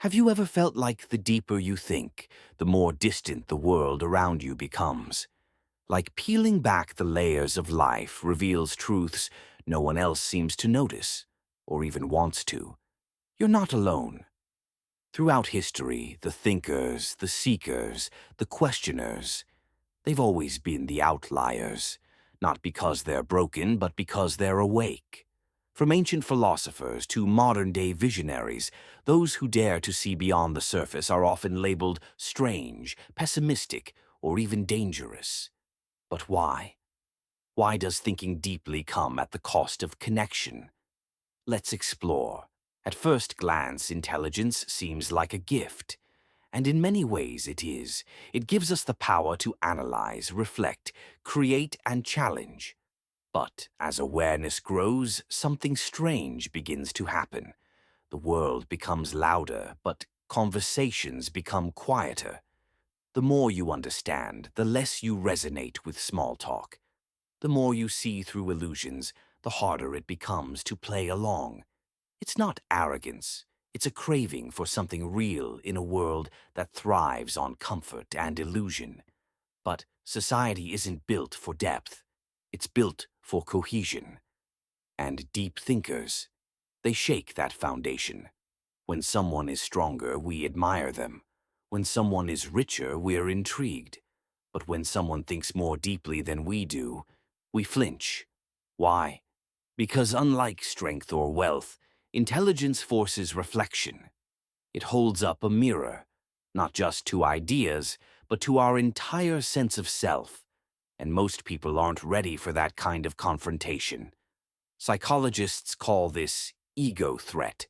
Have you ever felt like the deeper you think, the more distant the world around you becomes? Like peeling back the layers of life reveals truths no one else seems to notice, or even wants to. You're not alone. Throughout history, the thinkers, the seekers, the questioners, they've always been the outliers, not because they're broken, but because they're awake. From ancient philosophers to modern-day visionaries, those who dare to see beyond the surface are often labeled strange, pessimistic, or even dangerous. But why? Why does thinking deeply come at the cost of connection? Let's explore. At first glance, intelligence seems like a gift. And in many ways it is. It gives us the power to analyze, reflect, create, and challenge. But as awareness grows, something strange begins to happen. The world becomes louder, but conversations become quieter. The more you understand, the less you resonate with small talk. The more you see through illusions, the harder it becomes to play along. It's not arrogance. It's a craving for something real in a world that thrives on comfort and illusion. But society isn't built for depth. It's built for cohesion. And deep thinkers, they shake that foundation. When someone is stronger, we admire them. When someone is richer, we're intrigued. But when someone thinks more deeply than we do, we flinch. Why? Because unlike strength or wealth, intelligence forces reflection. It holds up a mirror, not just to ideas, but to our entire sense of self. And most people aren't ready for that kind of confrontation. Psychologists call this ego threat.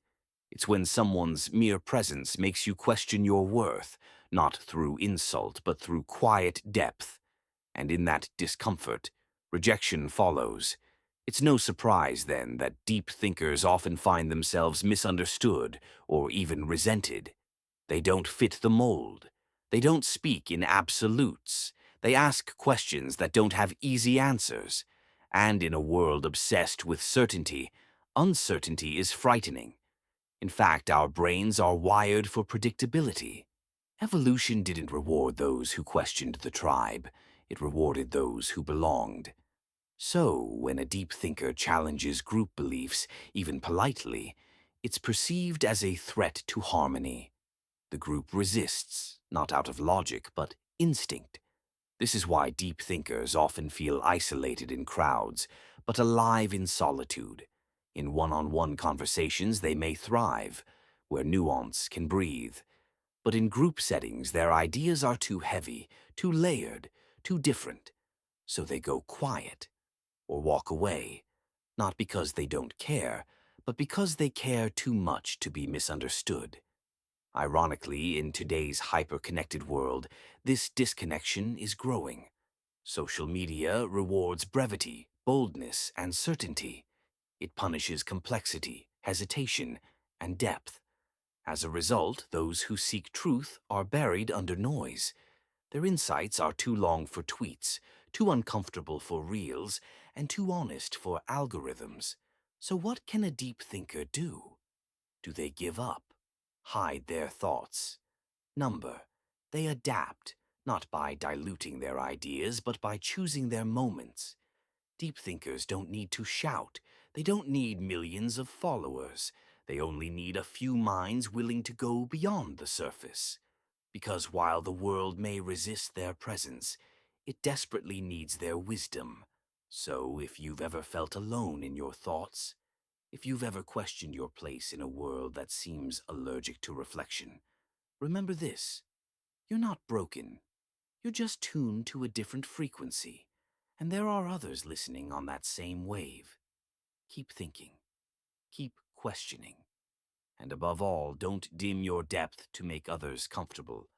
It's when someone's mere presence makes you question your worth, not through insult, but through quiet depth. And in that discomfort, rejection follows. It's no surprise, then, that deep thinkers often find themselves misunderstood or even resented. They don't fit the mold. They don't speak in absolutes. They ask questions that don't have easy answers. And in a world obsessed with certainty, uncertainty is frightening. In fact, our brains are wired for predictability. Evolution didn't reward those who questioned the tribe. It rewarded those who belonged. So, when a deep thinker challenges group beliefs, even politely, it's perceived as a threat to harmony. The group resists, not out of logic, but instinct. This is why deep thinkers often feel isolated in crowds, but alive in solitude. In one-on-one conversations, they may thrive, where nuance can breathe. But in group settings, their ideas are too heavy, too layered, too different. So they go quiet or walk away, not because they don't care, but because they care too much to be misunderstood. Ironically, in today's hyper-connected world, this disconnection is growing. Social media rewards brevity, boldness, and certainty. It punishes complexity, hesitation, and depth. As a result, those who seek truth are buried under noise. Their insights are too long for tweets, too uncomfortable for reels, and too honest for algorithms. So what can a deep thinker do? Do they give up? Hide their thoughts? Number. They adapt, not by diluting their ideas, but by choosing their moments. Deep thinkers don't need to shout. They don't need millions of followers. They only need a few minds willing to go beyond the surface. Because while the world may resist their presence, it desperately needs their wisdom. So if you've ever felt alone in your thoughts, if you've ever questioned your place in a world that seems allergic to reflection, remember this: you're not broken. You're just tuned to a different frequency, and there are others listening on that same wave. Keep thinking, keep questioning, and above all, don't dim your depth to make others comfortable.